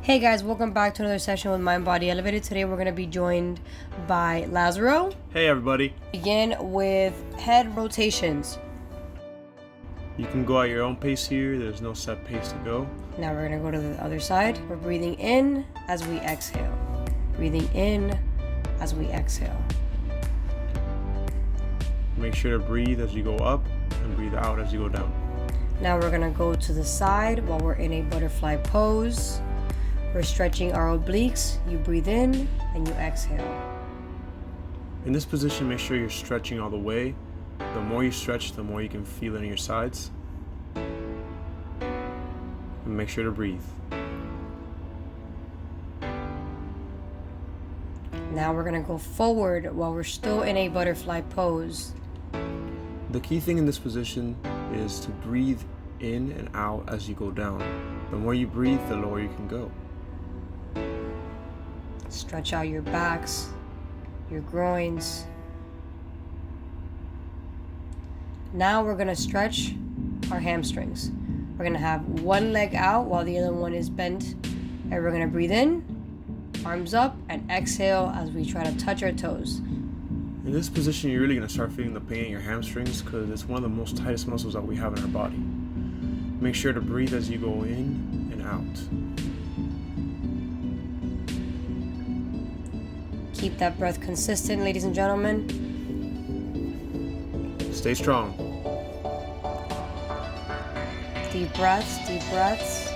Hey guys, welcome back to another session with Mind Body Elevated. Today we're going to be joined by Lazaro. Hey everybody. Begin with head rotations. You can go at your own pace here. There's no set pace to go. Now we're going to go to the other side. We're breathing in as we exhale. Breathing in as we exhale. Make sure to breathe as you go up and breathe out as you go down. Now we're going to go to the side while we're in a butterfly pose. We're stretching our obliques. You breathe in and you exhale. In this position, make sure you're stretching all the way. The more you stretch, the more you can feel it in your sides. And make sure to breathe. Now we're going to go forward while we're still in a butterfly pose. The key thing in this position is to breathe in and out as you go down. The more you breathe, the lower you can go. Stretch out your backs, your groins. Now we're going to stretch our hamstrings. We're going to have one leg out while the other one is bent. And we're going to breathe in, arms up, and exhale as we try to touch our toes. In this position, you're really going to start feeling the pain in your hamstrings because it's one of the most tightest muscles that we have in our body. Make sure to breathe as you go in and out. Keep that breath consistent, ladies and gentlemen. Stay strong. Deep breaths, deep breaths.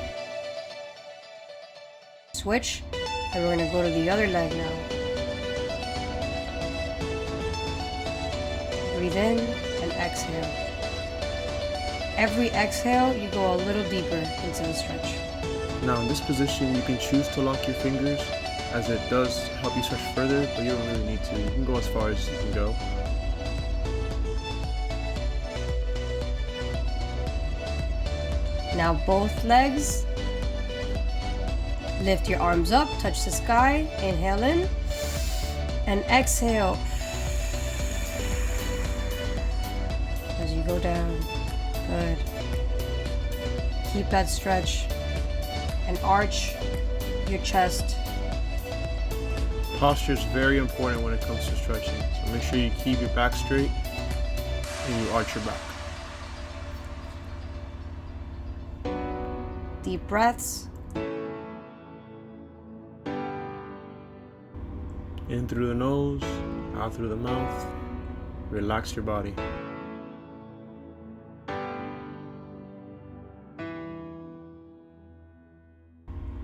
Switch, and we're going to go to the other leg now. Breathe in and exhale. Every exhale, you go a little deeper into the stretch. Now in this position, you can choose to lock your fingers as it does help you stretch further, but you don't really need to. You can go as far as you can go. Now both legs. Lift your arms up, touch the sky, inhale in, and exhale as you go down. Good. Keep that stretch and arch your chest. Posture is very important when it comes to stretching, so make sure you keep your back straight and you arch your back. Deep breaths. In through the nose, out through the mouth. Relax your body.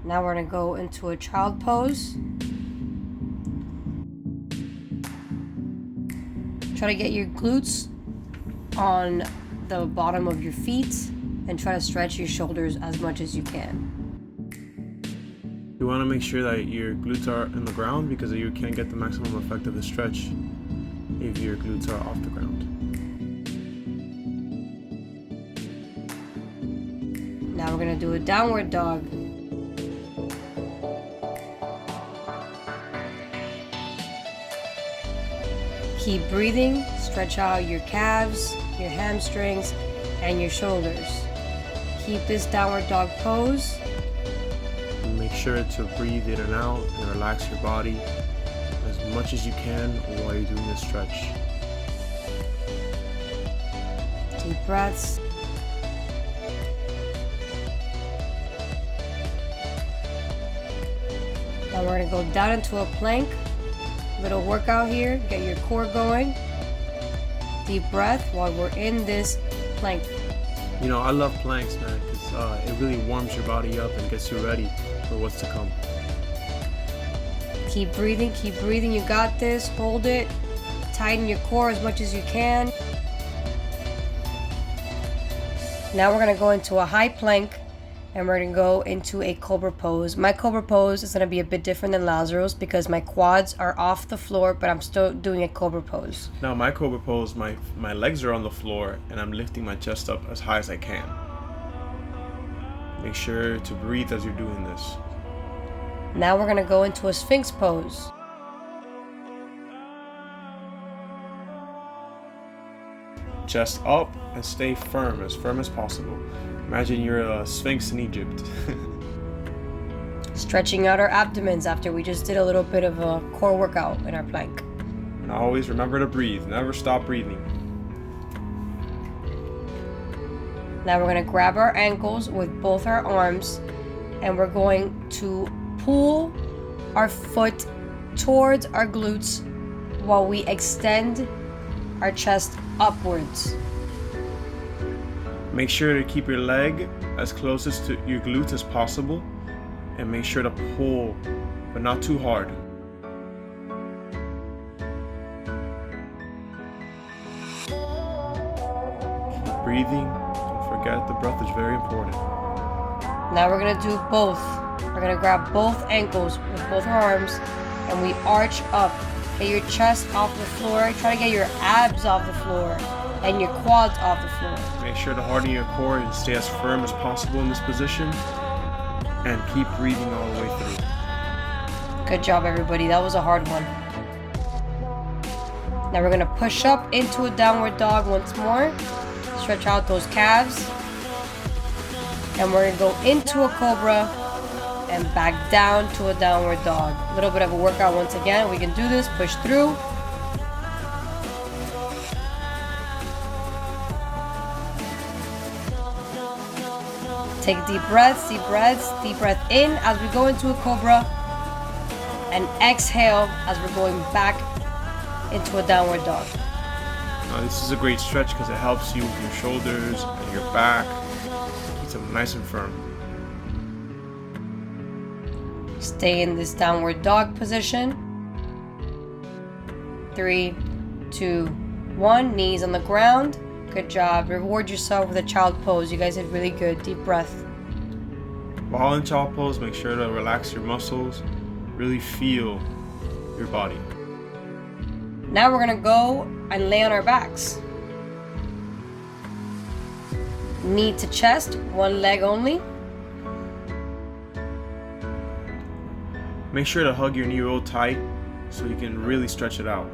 Now we're going to go into a child pose. Try to get your glutes on the bottom of your feet and try to stretch your shoulders as much as you can. You want to make sure that your glutes are in the ground because you can't get the maximum effect of the stretch if your glutes are off the ground. Now we're going to do a downward dog. Keep breathing, stretch out your calves, your hamstrings, and your shoulders. Keep this downward dog pose. Make sure to breathe in and out and relax your body as much as you can while you're doing this stretch. Deep breaths. Now we're going to go down into a plank. Little workout here, get your core going. Deep breath while we're in this plank. You know, I love planks, man, because it really warms your body up and gets you ready for what's to come. Keep breathing, you got this, hold it. Tighten your core as much as you can. Now we're going to go into a high plank and we're going to go into a cobra pose. My cobra pose is going to be a bit different than Lazaro's because my quads are off the floor, but I'm still doing a cobra pose. Now my cobra pose, my legs are on the floor and I'm lifting my chest up as high as I can. Make sure to breathe as you're doing this. Now we're going to go into a sphinx pose. Chest up and stay firm as possible. Imagine you're a sphinx in Egypt. Stretching out our abdomens after we just did a little bit of a core workout in our plank. And always remember to breathe. Never stop breathing. Now we're going to grab our ankles with both our arms and we're going to pull our foot towards our glutes while we extend our chest upwards. Make sure to keep your leg as closest to your glutes as possible and make sure to pull, but not too hard. Keep breathing. Don't forget the breath is very important. Now we're going to do both. We're going to grab both ankles with both our arms and we arch up. Get your chest off the floor. Try to get your abs off the floor and your quads off the floor. Make sure to harden your core and stay as firm as possible in this position and keep breathing all the way through. Good job, everybody. That was a hard one. Now we're going to push up into a downward dog once more. Stretch out those calves. And we're going to go into a cobra and back down to a downward dog. A little bit of a workout once again. We can do this. Push through. Take deep breaths, deep breaths, deep breath in as we go into a cobra. And exhale as we're going back into a downward dog. Now, this is a great stretch because it helps you with your shoulders and your back. Keeps them nice and firm. Stay in this downward dog position. 3, 2, 1. Knees on the ground. Good job. Reward yourself with a child pose. You guys did really good. Deep breath. While in child pose, make sure to relax your muscles. Really feel your body. Now we're going to go and lay on our backs. Knee to chest, one leg only. Make sure to hug your knee real tight so you can really stretch it out.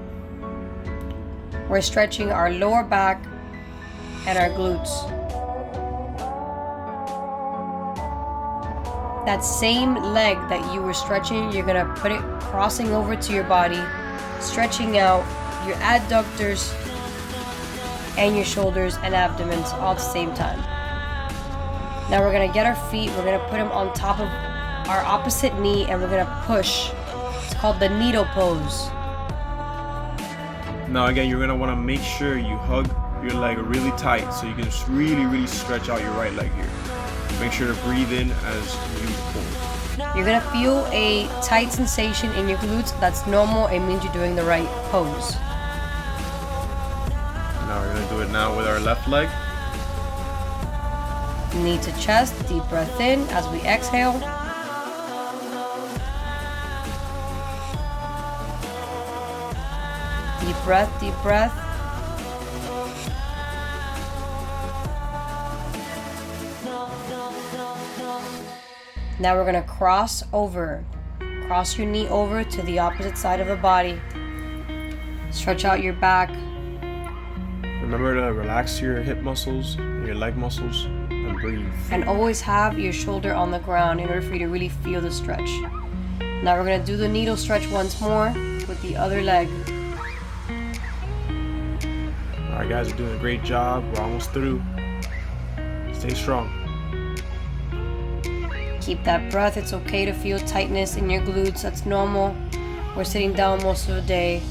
We're stretching our lower back and our glutes. That same leg that you were stretching, you're going to put it crossing over to your body, stretching out your adductors and your shoulders and abdomens all at the same time. Now we're going to get our feet, we're going to put them on top of our opposite knee and we're going to push. It's called the needle pose. Now again, you're going to want to make sure you hug your leg really tight so you can just really stretch out your right leg here. Make sure to breathe in as you pull. You're going to feel a tight sensation in your glutes. That's normal. It means you're doing the right pose. Now we're going to do it now with our left leg. Knee to chest, deep breath in as we exhale. Deep breath, deep breath. Now we're going to cross over. Cross your knee over to the opposite side of the body. Stretch out your back. Remember to relax your hip muscles and your leg muscles and breathe. And always have your shoulder on the ground in order for you to really feel the stretch. Now we're going to do the needle stretch once more with the other leg. Alright guys, you're doing a great job. We're almost through. Stay strong. Keep that breath. It's okay to feel tightness in your glutes. That's normal. We're sitting down most of the day.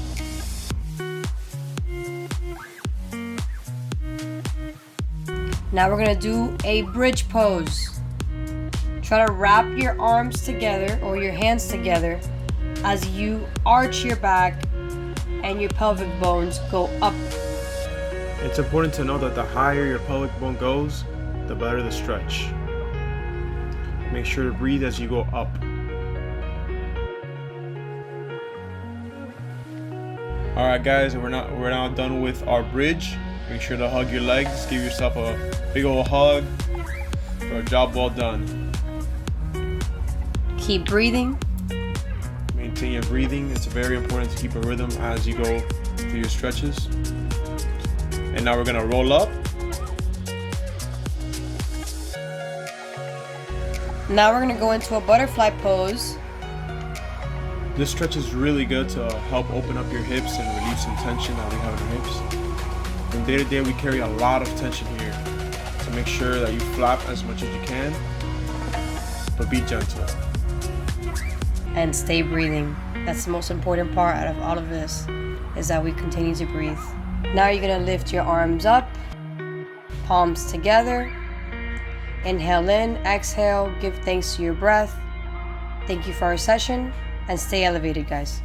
Now we're going to do a bridge pose. Try to wrap your arms together or your hands together as you arch your back and your pelvic bones go up. It's important to know that the higher your pelvic bone goes, the better the stretch. Make sure to breathe as you go up. Alright guys, we're now done with our bridge. Make sure to hug your legs, give yourself a big old hug for a job well done. Keep breathing. Maintain your breathing. It's very important to keep a rhythm as you go through your stretches. And now we're gonna roll up. Now we're gonna go into a butterfly pose. This stretch is really good to help open up your hips and relieve some tension that we have in our hips. From day to day, we carry a lot of tension here. So make sure that you flap as much as you can, but be gentle. And stay breathing. That's the most important part out of all of this, is that we continue to breathe. Now you're gonna lift your arms up, palms together. Inhale in, exhale, give thanks to your breath. Thank you for our session, and stay elevated, guys.